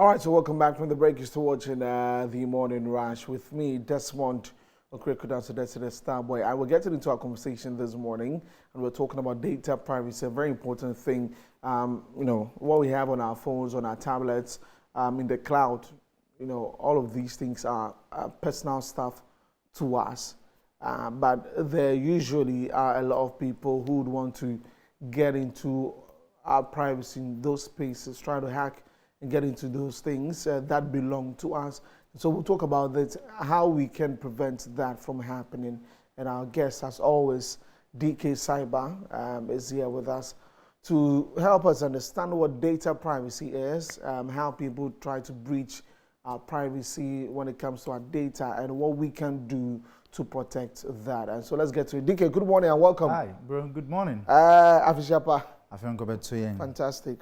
All right, so welcome back from the break. You're still watching the Morning Rush with me, Desmond Okrekudan, so that's the Starboy. I will get into our conversation this morning, and we're talking about data privacy, a very important thing. What we have on our phones, on our tablets, in the cloud, all of these things are personal stuff to us. But there usually are a lot of people who would want to get into our privacy in those spaces, try to hack and get into those things that belong to us. So we'll talk about that, how we can prevent that from happening. And our guest, as always, DK Cyber, is here with us to help us understand what data privacy is, how people try to breach our privacy when it comes to our data, and what we can do to protect that. And so let's get to it. DK, good morning and welcome. Hi, bro. Good morning. Afishapa. Fantastic.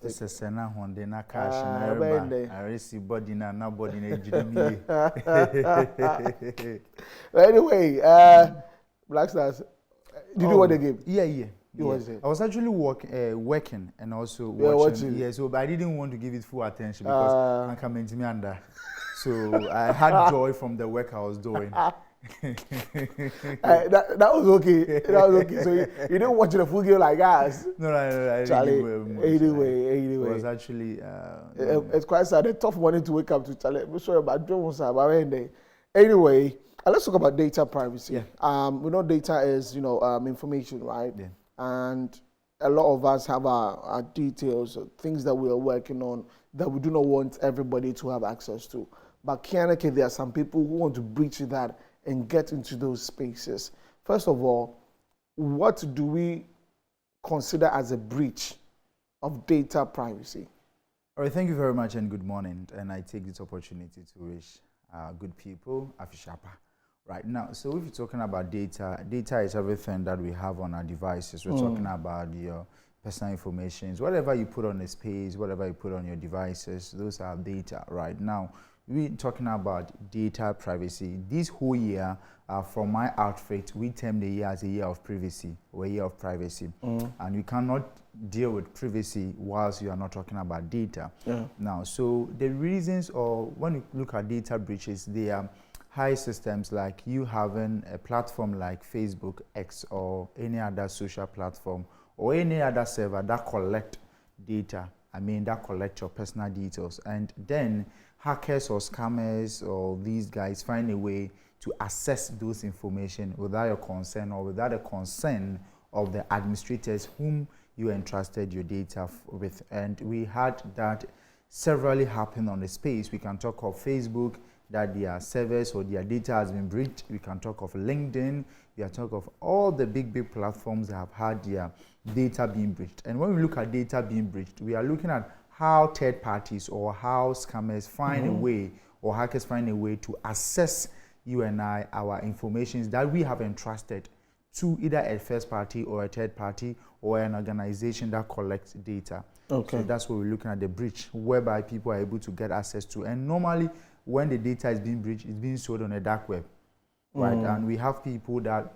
This is Sena Honde na cash and I receive body na body na jidemi. Anyway, Black Stars, did you watch the game? Yeah. You watched it? I was actually working and also watching. Yeah, so but I didn't want to give it full attention because I'm coming to me under. So I had joy from the work I was doing. That was okay. So you didn't watch the full game like us. No. Charlie, anyway. It was actually. It's quite sad. It's tough morning to wake up to Charlie. I'm sorry about Anyway, let's talk about data privacy. Yeah. We know data is information, right? Yeah. And a lot of us have our details, things that we are working on that we do not want everybody to have access to. But there are some people who want to breach that and get into those spaces. First of all, what do we consider as a breach of data privacy? All right, thank you very much and good morning. And I take this opportunity to wish good people Afishapa. Right now, so if you're talking about data is everything that we have on our devices. We're talking about your personal information, whatever you put on the space, whatever you put on your devices, those are data. Right now, we're talking about data privacy. This whole year, from my outfit, we term the year as a year of privacy or a year of privacy. And you cannot deal with privacy whilst you are not talking about data. Yeah. Now, so the reasons, or when you look at data breaches, they are high systems like you having a platform like Facebook, X, or any other social platform, or any other server that collect data. That collect your personal details. And then hackers or scammers or these guys find a way to access those information without your consent or without the consent of the administrators whom you entrusted your data with. And we had that severally happen on the space. We can talk of Facebook, that their servers or their data has been breached. We can talk of LinkedIn. We can talk of all the big platforms that have had their data being breached. And when we look at data being breached, we are looking at how third parties or how scammers find a way or hackers find a way to access you and I, our information that we have entrusted to either a first party or a third party or an organization that collects data. Okay. So that's what we're looking at, the breach, whereby people are able to get access to. And normally, when the data is being breached, it's being sold on a dark web, right? And we have people that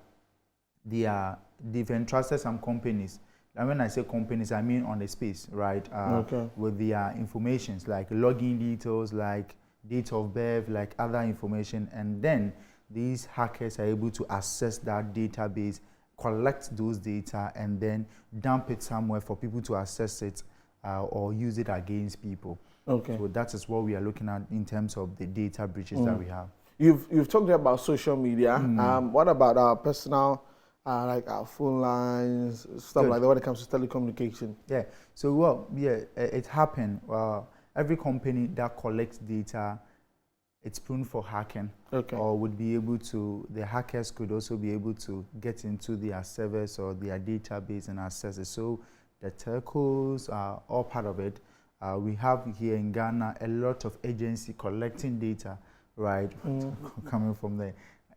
they've entrusted some companies. And when I say companies, I mean on the space, right? With their informations like login details, like date of birth, like other information. And then these hackers are able to access that database, collect those data, and then dump it somewhere for people to access it or use it against people. Okay. So that is what we are looking at in terms of the data breaches that we have. You've talked about social media. What about our personal, like our phone lines, stuff like that when it comes to telecommunication? Yeah. So it happened. Every company that collects data, it's prone for hacking. Okay. Or would be able to. The hackers could also be able to get into their servers or their database and access it. So the telcos are all part of it. We have here in Ghana a lot of agency collecting data, right? Coming from the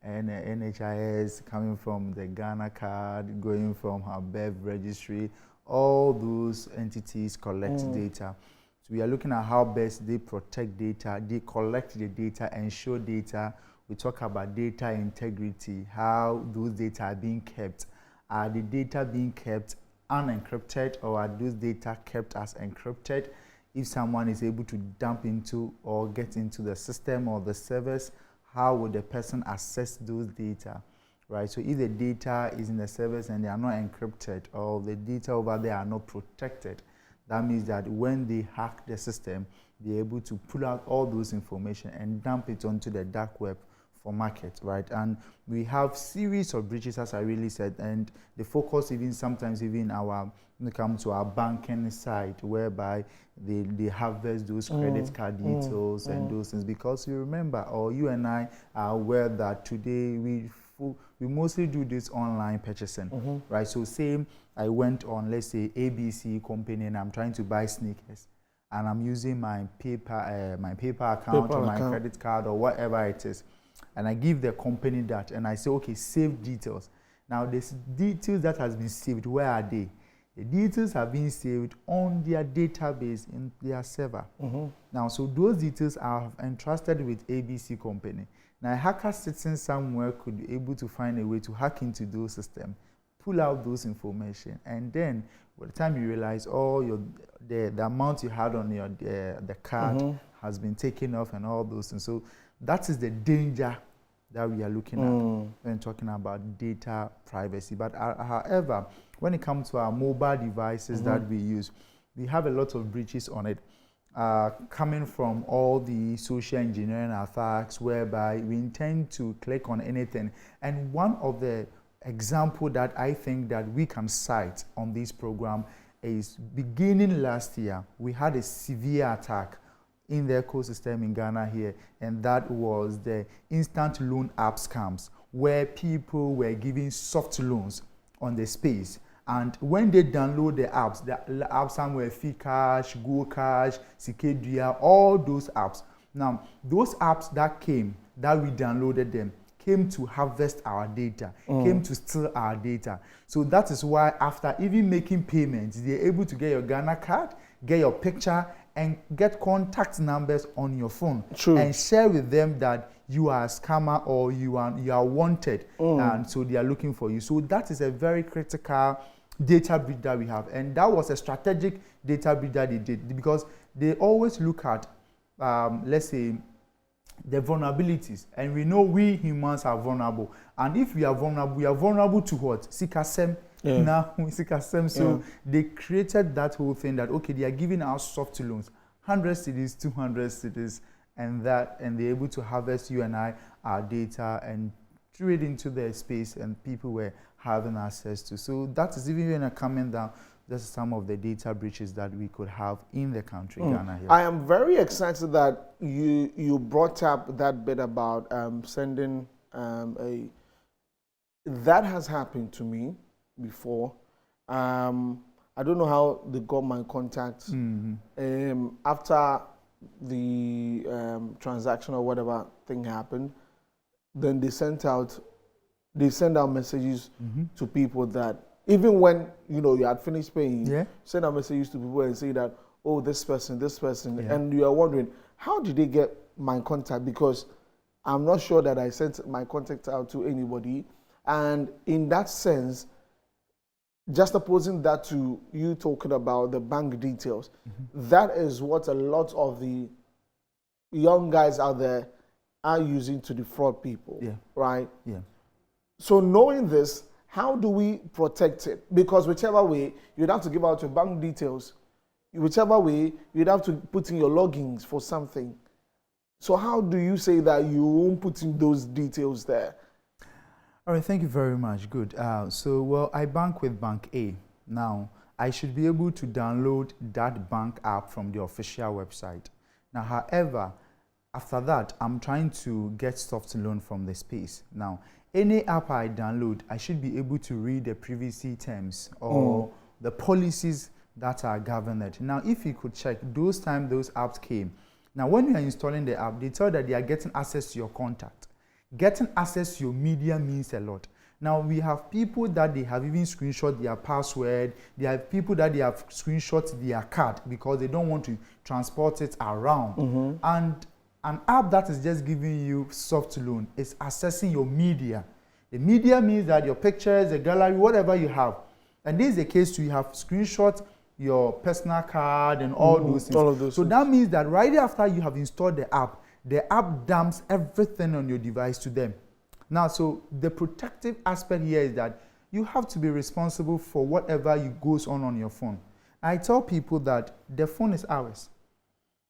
NHIS, coming from the Ghana card, going from our birth registry. All those entities collect data. So we are looking at how best they protect data, they collect the data and show data. We talk about data integrity, how those data are being kept. Are the data being kept unencrypted or are those data kept as encrypted? if someone is able to dump into or get into the system or the servers, how would the person access those data, right? So if the data is in the servers and they are not encrypted, or the data over there are not protected, that means that when they hack the system, they're able to pull out all those information and dump it onto the dark web for market, right? And we have series of breaches, as I really said, and the focus even sometimes even when it comes to our banking side, whereby they harvest those credit card details and those things, because you remember, or you and I are aware that today we mostly do this online purchasing, right? So same, I went on, let's say, ABC company, and I'm trying to buy sneakers, and I'm using my PayPal account or my credit card or whatever it is, and I give the company that, and I say, okay, save details. Now, the details that has been saved, where are they? The details have been saved on their database in their server. Now, so those details are entrusted with ABC company. Now, a hacker sitting somewhere could be able to find a way to hack into those systems, pull out those information, and then by the time you realize the amount you had on your the card has been taken off and all those things. So that is the danger that we are looking at when talking about data privacy. But however, when it comes to our mobile devices that we use, we have a lot of breaches on it, coming from all the social engineering attacks, whereby we intend to click on anything. And one of the example that I think that we can cite on this program is beginning last year, we had a severe attack in the ecosystem in Ghana here, and that was the instant loan app scams, where people were giving soft loans on the space. And when they download the apps somewhere, Fcash, GoCash, Sikedria, all those apps. Now, those apps that we downloaded them, came to harvest our data, came to steal our data. So that is why after even making payments, they're able to get your Ghana card, get your picture, and get contact numbers on your phone. True. And share with them that you are a scammer or you are wanted, and so they are looking for you. So that is a very critical data breach that we have, and that was a strategic data breach that they did, because they always look at, let's say, the vulnerabilities, and we know we humans are vulnerable, and if we are vulnerable to what? Sikasem. Now Sikasem. So they created that whole thing that, okay, they are giving out soft loans, 100 cedis, 200 cedis, and they're able to harvest you and I, our data, and trade into their space, and people were having access to. So that is even coming down. Just some of the data breaches that we could have in the country, Ghana here. I am very excited that you brought up that bit about sending that has happened to me before. I don't know how they got my contact. After the transaction or whatever thing happened, then they send out messages to people that, even when you had finished paying, send out messages to people and say that, oh, this person, and you are wondering, how did they get my contact? Because I'm not sure that I sent my contact out to anybody. And in that sense, just opposing that to you talking about the bank details, that is what a lot of the young guys out there are using to defraud people, right? So knowing this, how do we protect it? Because whichever way, you'd have to give out your bank details. Whichever way, you'd have to put in your logins for something. So how do you say that you won't put in those details there? All right, thank you very much. Good. Well, I bank with Bank A. Now, I should be able to download that bank app from the official website. Now, however, after that, I'm trying to get soft loan from the space. Now, any app I download, I should be able to read the privacy terms or the policies that are governed. Now, if you could check, those apps came. Now, when you are installing the app, they tell that they are getting access to your contact. Getting access to your media means a lot. Now, we have people that they have even screenshot their password. They have people that they have screenshot their card because they don't want to transport it around. And an app that is just giving you soft loan is accessing your media. The media means that your pictures, the gallery, whatever you have. And this is the case too. You have screenshot your personal card and all those things. All of those so things. that means that right after you have installed the app dumps everything on your device to them. Now, so the protective aspect here is that you have to be responsible for whatever goes on your phone. I tell people that the phone is ours.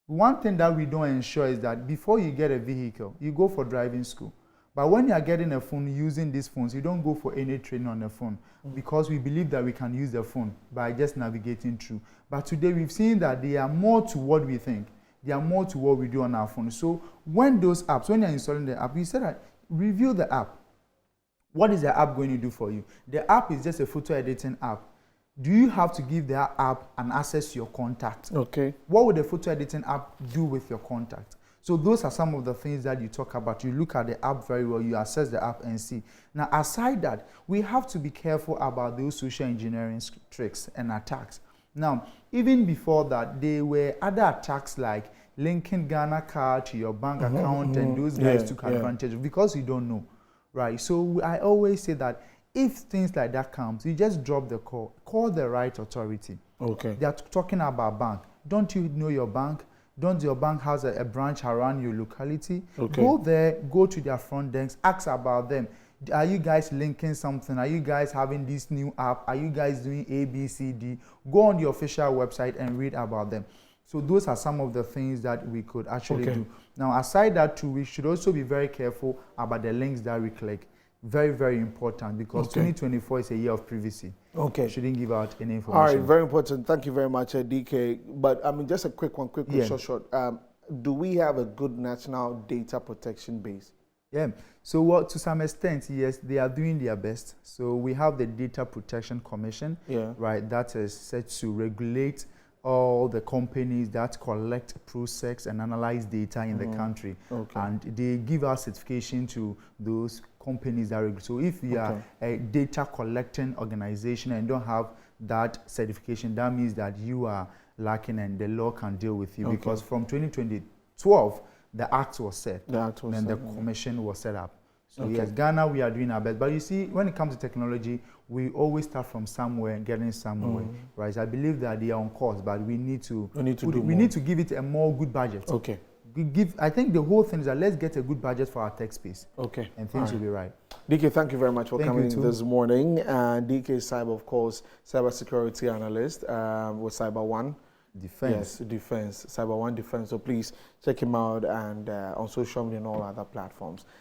One thing that we don't ensure is that before you get a vehicle, you go for driving school. But when you are getting a phone, using these phones, you don't go for any training on the phone because we believe that we can use the phone by just navigating through. But today we've seen that they are more to what we think. They are more to what we do on our phone. So when those apps, when you're installing the app, we said that review the app. What is the app going to do for you? The app is just a photo editing app. Do you have to give the app an access to your contact? Okay. What would the photo editing app do with your contact? So those are some of the things that you talk about. You look at the app very well, you assess the app and see. Now, aside that, we have to be careful about those social engineering tricks and attacks. Now, even before that, there were other attacks like linking Ghana card to your bank account, and those guys took advantage of because you don't know, right? So I always say that if things like that comes, you just drop the call. Call the right authority. Okay. They are talking about bank. Don't you know your bank? Don't your bank has a branch around your locality? Okay. Go there, go to their front desk, ask about them. Are you guys linking something? Are you guys having this new app? Are you guys doing A, B, C, D? Go on the official website and read about them. So those are some of the things that we could actually do. Now, aside that too, we should also be very careful about the links that we click. Very, very important because 2024 is a year of privacy. Okay. Shouldn't give out any information. All right, very important. Thank you very much, DK. But I mean, just a quick one, short. Do we have a good national data protection base? Yeah. So to some extent, yes, they are doing their best. So we have the Data Protection Commission, right? That is set to regulate all the companies that collect, process, and analyze data in the country. And they give out certification to those companies that regulate. So if you are a data collecting organization and don't have that certification, that means that you are lacking and the law can deal with you because from 2012, the act was set. And the commission was set up. So yes, Ghana, we are doing our best. But you see, when it comes to technology, we always start from somewhere and getting somewhere, right? I believe that they are on course, but we need to give it a more good budget. Okay. I think the whole thing is that let's get a good budget for our tech space. Okay. And things will be right. DK, thank you very much for coming in this morning. DK Cyber, of course, cybersecurity analyst with Cyber One Defense. Yes, Defense, Cyber One Defense. So please check him out and on social media and all other platforms.